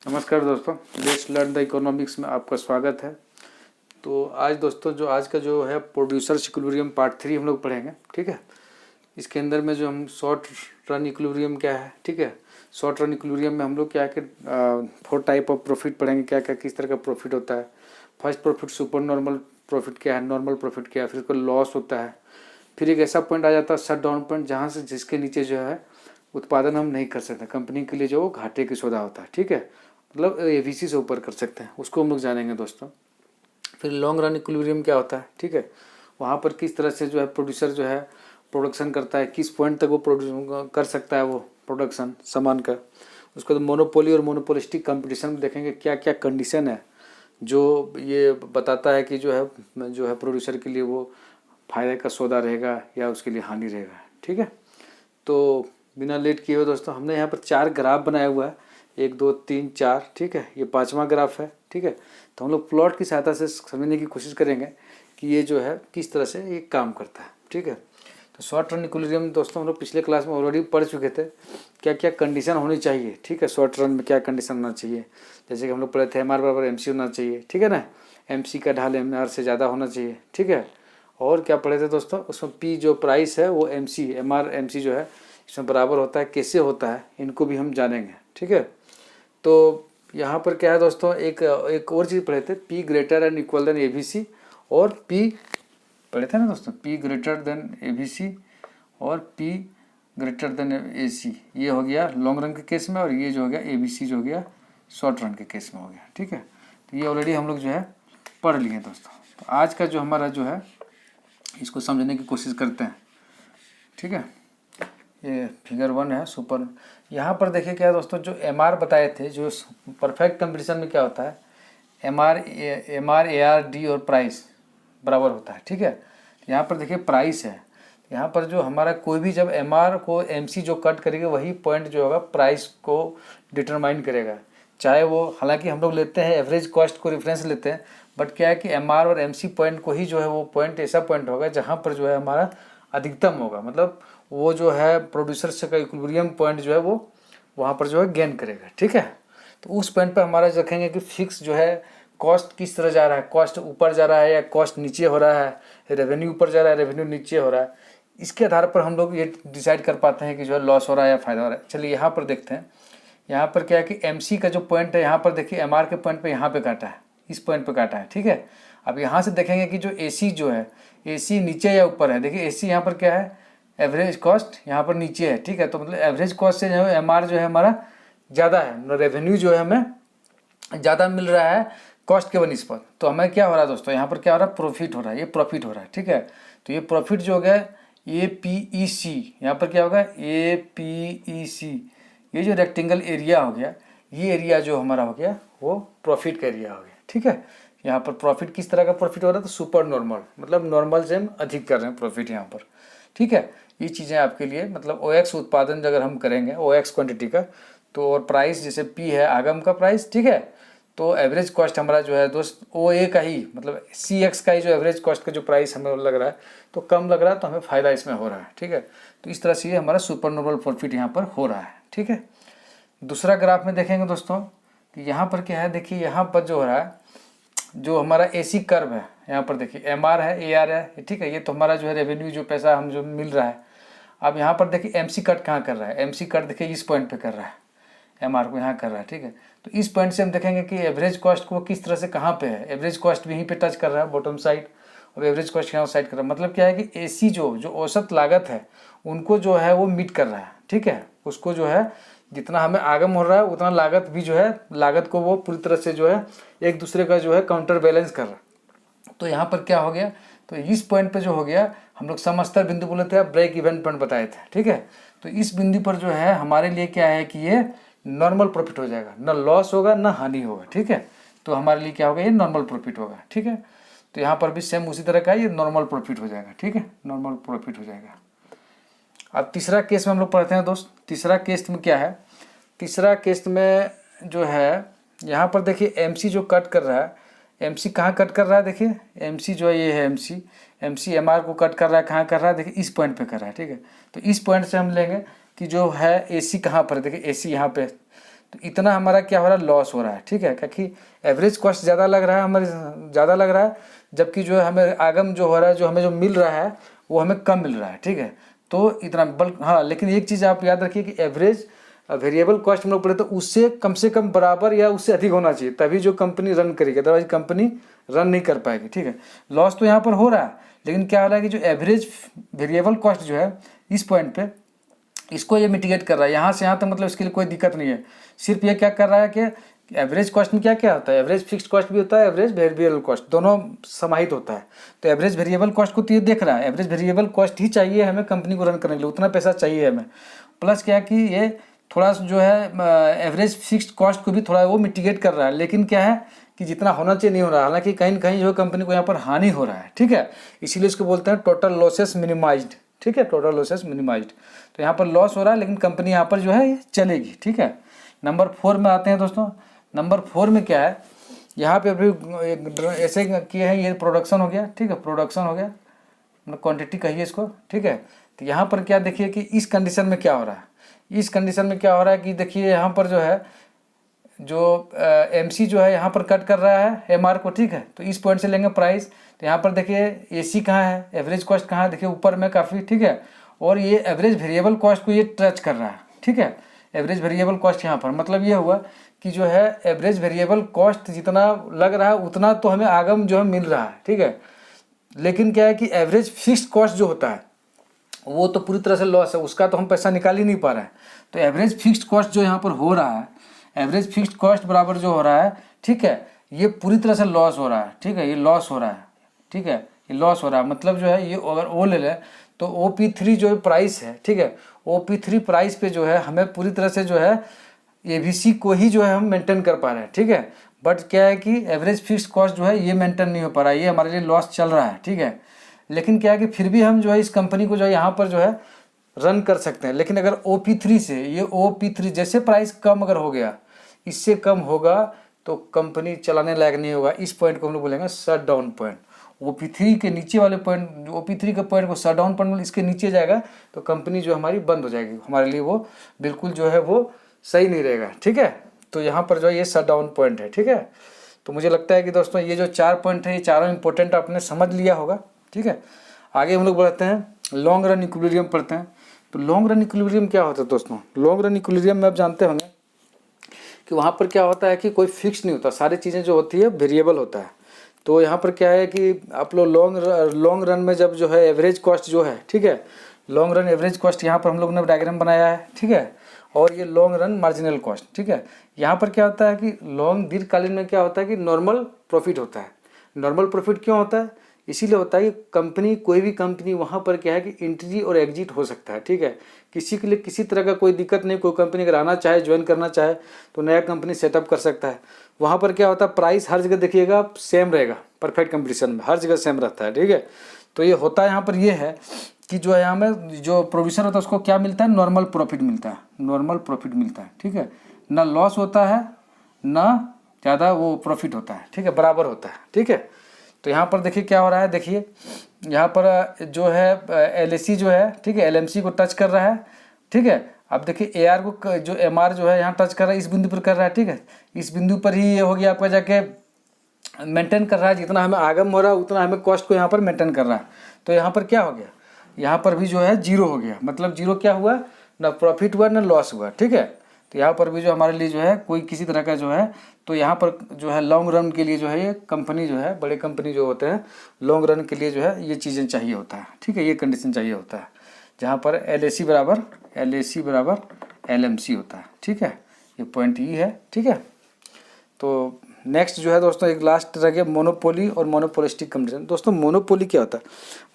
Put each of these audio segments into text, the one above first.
नमस्कार दोस्तों, let's learn the economics में आपका स्वागत है। तो आज दोस्तों आज का जो है प्रोड्यूसर्स इक्विलिब्रियम पार्ट 3 हम लोग पढ़ेंगे। ठीक है, इसके अंदर में जो हम शॉर्ट रन इक्विलिब्रियम क्या है, ठीक है, शॉर्ट रन इक्विलिब्रियम में हम लोग क्या है 4 टाइप ऑफ प्रॉफिट पढ़ेंगे, क्या क्या किस तरह का प्रॉफिट होता है। First profit super normal profit क्या है, नॉर्मल प्रॉफिट क्या है, फिर उसका लॉस होता है, फिर एक ऐसा पॉइंट आ जाता है शट डाउन पॉइंट, जहाँ से जिसके नीचे जो है उत्पादन हम नहीं कर सकते, कंपनी के लिए जो घाटे की सौदा होता है। ठीक है, मतलब एबीसी से ऊपर कर सकते हैं, उसको हम लोग जानेंगे दोस्तों। फिर लॉन्ग रन इक्विलिब्रियम क्या होता है, ठीक है, वहाँ पर किस तरह से जो है प्रोड्यूसर जो है प्रोडक्शन करता है, किस पॉइंट तक वो प्रोड्यूस कर सकता है वो प्रोडक्शन सामान का। उसके बाद मोनोपोली और मोनोपोलिस्टिक कंपटीशन में देखेंगे क्या क्या कंडीशन है जो ये बताता है कि जो है प्रोड्यूसर के लिए वो फायदे का सौदा रहेगा या उसके लिए हानि रहेगा। ठीक है, तो बिना लेट किए हुए दोस्तों हमने यहाँ पर 4 ग्राफ बनाया हुआ है, 1 2 3 4। ठीक है, ये 5वां ग्राफ है। ठीक है, तो हम लोग प्लॉट की सहायता से समझने की कोशिश करेंगे कि ये जो है किस तरह से ये काम करता है। ठीक है, तो शॉर्ट रन इक्विलिब्रियम दोस्तों हम लोग पिछले क्लास में ऑलरेडी पढ़ चुके थे, क्या क्या कंडीशन होनी चाहिए। ठीक है, शॉर्ट रन में क्या कंडीशन होना चाहिए, जैसे कि हम लोग पढ़े थे एम आर बराबर एम सी होना चाहिए। ठीक है ना, एम सी का ढाल एम आर से ज़्यादा होना चाहिए। ठीक है, और क्या पढ़े थे दोस्तों, उसमें पी जो प्राइस है वो M C M R M C जो है इसमें बराबर होता है, कैसे होता है, इनको भी हम जानेंगे। ठीक है, तो यहाँ पर क्या है दोस्तों, एक और चीज़ पढ़े थे, P greater and equal than A B C, और पी पढ़े थे ना दोस्तों, P greater than A B C और P greater than A C, ये हो गया लॉन्ग रन के केस में, और ये जो हो गया ए बी सी जो हो गया शॉर्ट रन के केस में हो गया। ठीक है, तो ये ऑलरेडी हम लोग जो है पढ़ लिए दोस्तों। तो आज का जो हमारा जो है इसको समझने की कोशिश करते हैं। ठीक है, ये फिगर 1 है सुपर। यहाँ पर देखिए क्या है दोस्तों, जो एम आर बताए थे, जो परफेक्ट कंपटीशन में क्या होता है, M R A R D और प्राइस बराबर होता है। ठीक है, यहाँ पर देखिए प्राइस है, यहाँ पर जो हमारा कोई भी जब एम आर को एम सी जो कट करेगा वही पॉइंट जो होगा प्राइस को डिटरमाइन करेगा, चाहे वो, हालांकि हम लोग लेते हैं एवरेज कॉस्ट को रेफरेंस लेते हैं, बट क्या है कि एम आर और एम सी पॉइंट को ही जो है वो पॉइंट ऐसा पॉइंट होगा जहाँ पर जो है हमारा अधिकतम होगा, मतलब वो जो है प्रोड्यूसर से का इक्विलिब्रियम पॉइंट जो है वो वहाँ पर जो है गेन करेगा। ठीक है, तो उस पॉइंट पर हमारा रखेंगे कि फिक्स जो है कॉस्ट किस तरह जा रहा है, कॉस्ट ऊपर जा रहा है या कॉस्ट नीचे हो रहा है, रेवेन्यू ऊपर जा रहा है रेवेन्यू नीचे हो रहा है, इसके आधार पर हम लोग ये डिसाइड कर पाते हैं कि जो है लॉस हो रहा है या फायदा हो रहा है। चलिए यहाँ पर देखते हैं, यहाँ पर क्या है कि एम सी का जो पॉइंट है, यहाँ पर देखिए एम आर के पॉइंट पर यहाँ पे काटा है, इस पॉइंट पे काटा है। ठीक है, अब यहाँ से देखेंगे कि जो ए सी जो है, ए सी नीचे या ऊपर है, देखिए ए सी यहाँ पर क्या है, एवरेज कॉस्ट यहाँ पर नीचे है। ठीक है, तो मतलब एवरेज कॉस्ट से जो है एम आर जो है हमारा ज़्यादा है, रेवेन्यू जो है हमें ज़्यादा मिल रहा है कॉस्ट के बनिस्पत, तो हमें क्या हो रहा है दोस्तों, यहाँ पर क्या हो रहा है, प्रॉफिट हो रहा है, ये प्रॉफिट हो रहा है। ठीक है, तो ये प्रॉफिट जो हो गया ए पी ई सी, यहाँ पर क्या होगा ए पी ई सी, ये जो रेक्टेंगल एरिया हो गया, ये एरिया जो हमारा हो गया वो प्रॉफिट का एरिया हो गया। ठीक है, यहाँ पर प्रॉफिट किस तरह का प्रॉफिट हो रहा है, तो सुपर नॉर्मल, मतलब नॉर्मल से हम अधिक कर रहे हैं प्रॉफिट यहाँ पर। ठीक है, ये चीज़ें आपके लिए, मतलब ओ एक्स उत्पादन अगर हम करेंगे ओ एक्स क्वान्टिटी का, तो और प्राइस जैसे पी है आगम का प्राइस। ठीक है, तो एवरेज कॉस्ट हमारा जो है दोस्त ओ ए का ही, मतलब सी एक्स का ही जो एवरेज कॉस्ट का जो प्राइस हमें लग रहा है तो कम लग रहा है, तो हमें फ़ायदा इसमें हो रहा है। ठीक है, तो इस तरह से ये हमारा सुपर नॉर्मल प्रॉफिट यहाँ पर हो रहा है। ठीक है, दूसरा ग्राफ में देखेंगे दोस्तों कि यहाँ पर क्या है, देखिए यहाँ पर जो हो रहा है, जो हमारा एसी कर्व है, यहाँ पर देखिए एम आर है ए आर है। ठीक है, ये तो हमारा जो है रेवेन्यू जो पैसा हम जो मिल रहा है। अब यहाँ पर देखिए एम सी कट कहाँ कर रहा है, एम सी कट देखिए इस पॉइंट पे कर रहा है, एम आर को यहाँ कर रहा है। ठीक है, तो इस पॉइंट से हम देखेंगे कि एवरेज कॉस्ट को किस तरह से कहाँ पे है, एवरेज कॉस्ट भी यहीं पे टच कर रहा है बॉटम साइड, और एवरेज कॉस्ट यहाँ साइड कर रहा है, मतलब क्या है कि एसी जो औसत लागत है उनको जो है वो मीट कर रहा है। ठीक है, उसको जो है जितना हमें आगम हो रहा है उतना लागत भी जो है, लागत को वो पूरी तरह से जो है एक दूसरे का जो है काउंटर बैलेंस कर रहा है। तो यहाँ पर क्या हो गया, तो इस पॉइंट पे जो हो गया, हम लोग समस्तर बिंदु बोले थे, ब्रेक इवन पॉइंट बताए थे। ठीक है, तो इस बिंदु पर जो है हमारे लिए क्या है कि ये नॉर्मल प्रॉफिट हो जाएगा, ना लॉस होगा ना हानि होगा। ठीक है, तो हमारे लिए क्या होगा, ये नॉर्मल प्रॉफिट होगा। ठीक है, तो यहाँ पर भी सेम उसी तरह का ये नॉर्मल प्रॉफिट हो जाएगा। ठीक है, नॉर्मल प्रॉफिट हो जाएगा। अब तीसरा केस में हम लोग पढ़ते हैं दोस्त, तीसरा केस में क्या है, तीसरा केस में जो है यहाँ पर देखिए एम सी जो कट कर रहा है, एम सी कहाँ कट कर रहा है, देखिए एम सी जो है ये है एम सी एम आर को कट कर रहा है, कहाँ कर रहा है, देखिए इस पॉइंट पे कर रहा है। ठीक है, तो इस पॉइंट से हम लेंगे कि जो है ए सी कहाँ पर है, देखिए ए सी यहाँ पे, तो इतना हमारा क्या हो रहा है, लॉस हो रहा है, ठीक है, क्योंकि एवरेज कॉस्ट ज़्यादा लग रहा है, हमारे ज़्यादा लग रहा है, जबकि जो है हमें आगम जो हो रहा है, जो हमें जो मिल रहा है वो हमें कम मिल रहा है, ठीक है। तो इतना हाँ, लेकिन एक चीज़ आप याद रखिए कि एवरेज वेरिएबल कॉस्ट हम लोग पढ़े तो उससे कम से कम बराबर या उससे अधिक होना चाहिए, तभी जो कंपनी रन करेगी, अदरवाइज कंपनी रन नहीं कर पाएगी, ठीक है। लॉस तो यहाँ पर हो रहा है, लेकिन क्या हो रहा है कि जो एवरेज वेरिएबल कॉस्ट जो है इस पॉइंट पे इसको ये मिटिगेट कर रहा है, यहाँ से यहाँ तक, मतलब इसके लिए कोई दिक्कत नहीं है। सिर्फ ये क्या कर रहा है कि एवरेज कॉस्ट में क्या क्या होता है, एवरेज फिक्स्ड कॉस्ट भी होता है, एवरेज वेरिएबल कॉस्ट, दोनों समाहित होता है। तो एवरेज वेरिएबल कॉस्ट को तो ये देख रहा है, एवरेज वेरिएबल कॉस्ट ही चाहिए हमें कंपनी को रन करने के लिए, उतना पैसा चाहिए हमें। प्लस क्या कि ये थोड़ा जो है एवरेज फिक्स्ड कॉस्ट को भी थोड़ा वो मिटिगेट कर रहा है, लेकिन क्या है कि जितना होना चाहिए नहीं हो रहा है, हालांकि कहीं न कहीं जो है कंपनी को यहाँ पर हानि हो रहा है, ठीक है। इसीलिए इसको बोलते हैं टोटल लॉसेस मिनिमाइज्ड, ठीक है, टोटल लॉसेस मिनिमाइज्ड। तो यहाँ पर लॉस हो रहा है, लेकिन कंपनी यहाँ पर जो है ये चलेगी, ठीक है। नंबर 4 में आते हैं दोस्तों। नंबर 4 में क्या है, यहाँ पे अभी ऐसे किए हैं, ये प्रोडक्शन हो गया, ठीक है, प्रोडक्शन हो गया, मतलब क्वांटिटी कहिए इसको, ठीक है। तो यहाँ पर क्या देखिए कि इस कंडीशन में क्या हो रहा है, इस कंडीशन में क्या हो रहा है कि देखिए यहाँ पर जो है जो MC जो है यहाँ पर कट कर रहा है MR को, ठीक है। तो इस पॉइंट से लेंगे प्राइस, तो यहाँ पर देखिए AC कहाँ है, एवरेज कॉस्ट कहाँ है, देखिए ऊपर में काफ़ी, ठीक है। और ये एवरेज वेरिएबल कॉस्ट को ये टच कर रहा है, ठीक है, एवरेज वेरिएबल कॉस्ट यहाँ पर, मतलब ये हुआ कि जो है एवरेज वेरिएबल कॉस्ट जितना लग रहा है उतना तो हमें आगम जो है मिल रहा है, ठीक है। लेकिन क्या है कि एवरेज फिक्स्ड कॉस्ट जो होता है वो तो पूरी तरह से लॉस है, उसका तो हम पैसा निकाल ही नहीं पा रहे हैं। तो एवरेज फिक्स्ड कॉस्ट जो यहाँ पर हो रहा है, एवरेज फिक्स्ड कॉस्ट बराबर जो हो रहा है, ठीक है, ये पूरी तरह से लॉस हो रहा है, ठीक है, ये लॉस हो रहा है, ठीक है, ये लॉस हो रहा है। मतलब जो है ये अगर वो ले लें तो OP3 जो प्राइस है, ठीक है, OP3 प्राइस पे जो है हमें पूरी तरह से जो है ABC को ही जो है हम मेंटेन कर पा रहे हैं, ठीक है। बट क्या है कि एवरेज फिक्स्ड कॉस्ट जो है ये मेंटेन नहीं हो पा रहा है, ये हमारे लिए लॉस चल रहा है, ठीक है। लेकिन क्या है कि फिर भी हम जो है इस कंपनी को जो है यहाँ पर जो है रन कर सकते हैं। लेकिन अगर OP3 से ये OP3 जैसे प्राइस कम अगर हो गया, इससे कम होगा तो कंपनी चलाने लायक नहीं होगा। इस पॉइंट को हम लोग बोलेंगे शट डाउन पॉइंट। OP3 के नीचे वाले पॉइंट, OP3 के पॉइंट को शट डाउन पॉइंट, इसके नीचे जाएगा तो कंपनी जो हमारी बंद हो जाएगी, हमारे लिए वो बिल्कुल जो है वो सही नहीं रहेगा, ठीक है। तो यहाँ पर जो है ये शट डाउन पॉइंट है, ठीक है। तो मुझे लगता है कि दोस्तों ये जो 4 पॉइंट है ये चारों इंपॉर्टेंट आपने समझ लिया होगा, ठीक है। आगे हम लोग बढ़ते हैं, लॉन्ग रन इक्विलिब्रियम पढ़ते हैं। तो लॉन्ग रन इक्विलिब्रियम क्या होता है दोस्तों, लॉन्ग रन इक्विलिब्रियम में आप जानते होंगे कि वहाँ पर क्या होता है कि कोई फिक्स नहीं होता, सारी चीज़ें जो होती है वेरिएबल होता है। तो यहाँ पर क्या है कि आप लोग लॉन्ग रन में जब जो है एवरेज कॉस्ट जो है, ठीक है, लॉन्ग रन एवरेज कॉस्ट यहाँ पर हम लोग ने डायग्राम बनाया है, ठीक है। और ये लॉन्ग रन मार्जिनल कॉस्ट, ठीक है। यहाँ पर क्या होता है कि लॉन्ग दीर्घकालीन में क्या होता है कि नॉर्मल प्रॉफिट होता है। नॉर्मल प्रॉफिट क्यों होता है, इसीलिए होता है कि कंपनी, कोई भी कंपनी वहाँ पर क्या है कि एंट्री और एग्जिट हो सकता है, ठीक है। किसी के लिए किसी तरह का कोई दिक्कत नहीं, कोई कंपनी अगर आना चाहे, ज्वाइन करना चाहे तो नया कंपनी सेटअप कर सकता है। वहाँ पर क्या होता है, प्राइस हर जगह देखिएगा सेम रहेगा, परफेक्ट कंपटीशन में हर जगह सेम रहता है, ठीक है। तो ये होता है यहाँ पर ये है कि जो है यहाँ में जो प्रोड्यूसर होता है उसको क्या मिलता है, नॉर्मल प्रॉफिट मिलता है, नॉर्मल प्रॉफिट मिलता है, ठीक है। ना लॉस होता है ना ज़्यादा वो प्रॉफिट होता है, ठीक है, बराबर होता है, ठीक है। तो यहाँ पर देखिए क्या हो रहा है, देखिए यहाँ पर जो है LAC जो है, ठीक है, LMC को टच कर रहा है, ठीक है। अब देखिए AR को जो MR जो है यहाँ टच कर रहा है, इस बिंदु पर कर रहा है, ठीक है। इस बिंदु पर ही ये हो गया आपका जाके मेंटेन कर रहा है, जितना हमें आगम हो रहा है उतना हमें कॉस्ट को यहाँ पर मेंटेन कर रहा है। तो यहाँ पर क्या हो गया, यहाँ पर भी जो है जीरो हो गया, मतलब जीरो क्या हुआ, ना प्रॉफिट हुआ ना लॉस हुआ, ठीक है। तो यहाँ पर भी जो हमारे लिए जो है कोई किसी तरह का जो है, तो यहाँ पर जो है लॉन्ग रन के लिए जो है ये कंपनी जो है, बड़े कंपनी जो होते हैं लॉन्ग रन के लिए जो है ये चीज़ें चाहिए होता है, ठीक है, ये कंडीशन चाहिए होता है, जहाँ पर LAC बराबर LMC होता है, ठीक है। ये पॉइंट ये है, ठीक है। तो नेक्स्ट जो है दोस्तों एक लास्ट रह गया मोनोपोली और मोनोपोलिस्टिक कंपटीशन। दोस्तों मोनोपोली क्या होता है,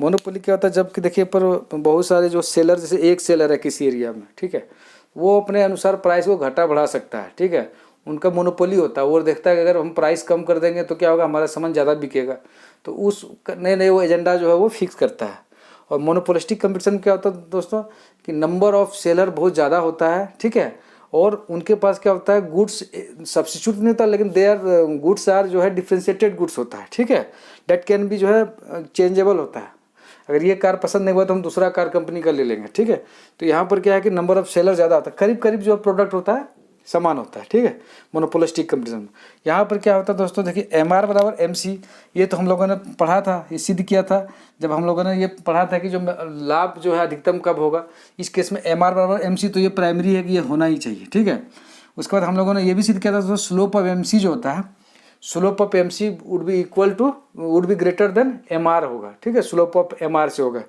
मोनोपोली क्या होता है, जबकि देखिए पर बहुत सारे जो सेलर, जैसे एक सेलर है किसी एरिया में, ठीक है, वो अपने अनुसार प्राइस को घटा बढ़ा सकता है, ठीक है, उनका मोनोपोली होता है। वो देखता है कि अगर हम प्राइस कम कर देंगे तो क्या होगा, हमारा सामान ज़्यादा बिकेगा, तो उस नए वो एजेंडा जो है वो फिक्स करता है। और मोनोपोलिस्टिक कंपटीशन क्या होता है दोस्तों कि नंबर ऑफ सेलर बहुत ज़्यादा होता है, ठीक है, और उनके पास क्या होता है, गुड्स सब्स्टिट्यूट नहीं होता, लेकिन दे आर गुड्स आर जो है डिफ्रेंशिएटेड गुड्स होता है, ठीक है, डेट कैन भी जो है चेंजेबल होता है। अगर ये कार पसंद नहीं हुआ तो हम दूसरा कार कंपनी का ले लेंगे, ठीक है। तो यहाँ पर क्या है कि नंबर ऑफ सेलर ज़्यादा होता है, करीब करीब जो प्रोडक्ट होता है समान होता है, ठीक है, मोनोपोलिस्टिक कंपटीशन में। यहाँ पर क्या होता है दोस्तों, देखिए MR बराबर MC, ये तो हम लोगों ने पढ़ा था, ये सिद्ध किया था जब हम लोगों ने ये पढ़ा था कि जो लाभ जो है अधिकतम कब होगा। इस केस में MR बराबर MC, तो ये प्राइमरी है कि ये होना ही चाहिए, ठीक है। उसके बाद हम लोगों ने ये भी सिद्ध किया था दोस्तों, स्लोप ऑफ MC जो होता है, slope of MC would be greater than MR होगा, ठीक है, स्लोप ऑफ MR से होगा।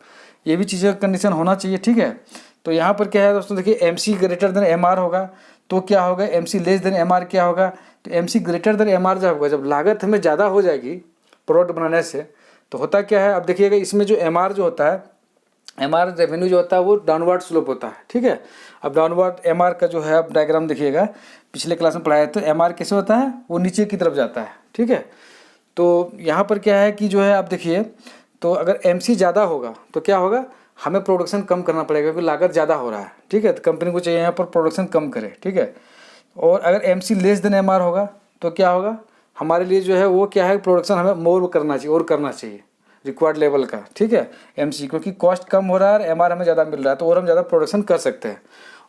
ये भी चीज़ें कंडीशन होना चाहिए, ठीक है। तो यहाँ पर क्या है दोस्तों, देखिए MC ग्रेटर देन MR होगा तो क्या होगा, MC लेस देन MR क्या होगा, तो MC ग्रेटर देन MR जब होगा, जब लागत हमें ज़्यादा हो जाएगी प्रोडक्ट बनाने से, तो होता क्या है, अब देखिएगा इसमें जो MR जो होता है, MR रेवेन्यू जो होता है वो डाउनवर्ड स्लोप होता है, ठीक है। अब डाउनवर्ड MR का जो है अब डायग्राम देखिएगा, पिछले क्लास में पढ़ाया तो MR कैसे होता है, वो नीचे की तरफ जाता है, ठीक है। तो यहाँ पर क्या है कि जो है आप देखिए, तो अगर MC ज़्यादा होगा तो क्या होगा, हमें प्रोडक्शन कम करना पड़ेगा क्योंकि लागत ज़्यादा हो रहा है, ठीक है। तो कंपनी को चाहिए यहाँ पर प्रोडक्शन कम करे, ठीक है। और अगर MC लेस देन MR होगा तो क्या होगा, हमारे लिए जो है वो क्या है, प्रोडक्शन हमें मोर करना चाहिए और करना चाहिए रिक्वायर्ड लेवल का, ठीक है। MC क्योंकि कॉस्ट कम हो रहा है और MR हमें ज़्यादा मिल रहा है तो और हम ज़्यादा प्रोडक्शन कर सकते हैं।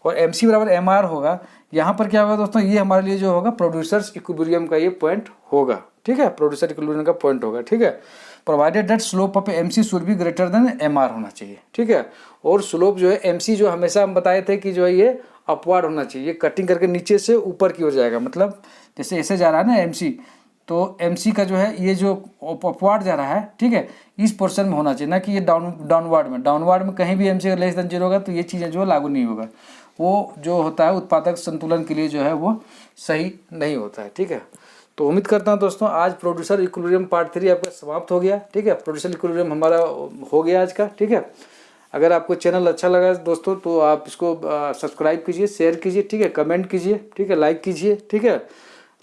और MC बराबर MR होगा, यहाँ पर क्या होगा दोस्तों, ये हमारे लिए जो होगा प्रोड्यूसर्स इक्विलिब्रियम का ये पॉइंट होगा, ठीक है, प्रोड्यूसर इक्विलिब्रियम का पॉइंट होगा, ठीक है। Provided that slope of MC should be greater than MR होना चाहिए, ठीक है। और स्लोप जो है MC जो हमेशा हम बताए थे कि जो है ये अपवार्ड होना चाहिए, ये कटिंग करके नीचे से ऊपर की ओर जाएगा, मतलब जैसे ऐसे जा रहा है ना MC, तो MC का जो है ये जो अपवार्ड जा रहा है, ठीक है, इस पोर्शन में होना चाहिए, ना कि ये डाउनवर्ड में कहीं भी MC लेस देन 0 होगा तो ये चीज़ें जो लागू नहीं होगा, वो जो होता है उत्पादक संतुलन के लिए जो है वो सही नहीं होता है, ठीक है। तो उम्मीद करता हूँ दोस्तों आज प्रोड्यूसर इक्विलिब्रियम पार्ट 3 आपका समाप्त हो गया, ठीक है। प्रोड्यूसर इक्विलिब्रियम हमारा हो गया आज का, ठीक है। अगर आपको चैनल अच्छा लगा दोस्तों तो आप इसको सब्सक्राइब कीजिए, शेयर कीजिए, ठीक है, कमेंट कीजिए, ठीक है, लाइक कीजिए, ठीक है।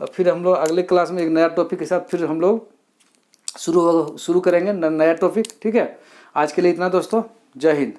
और फिर हम लोग अगले क्लास में एक नया टॉपिक के साथ फिर हम लोग शुरू करेंगे नया टॉपिक, ठीक है। आज के लिए इतना दोस्तों, जय हिंद।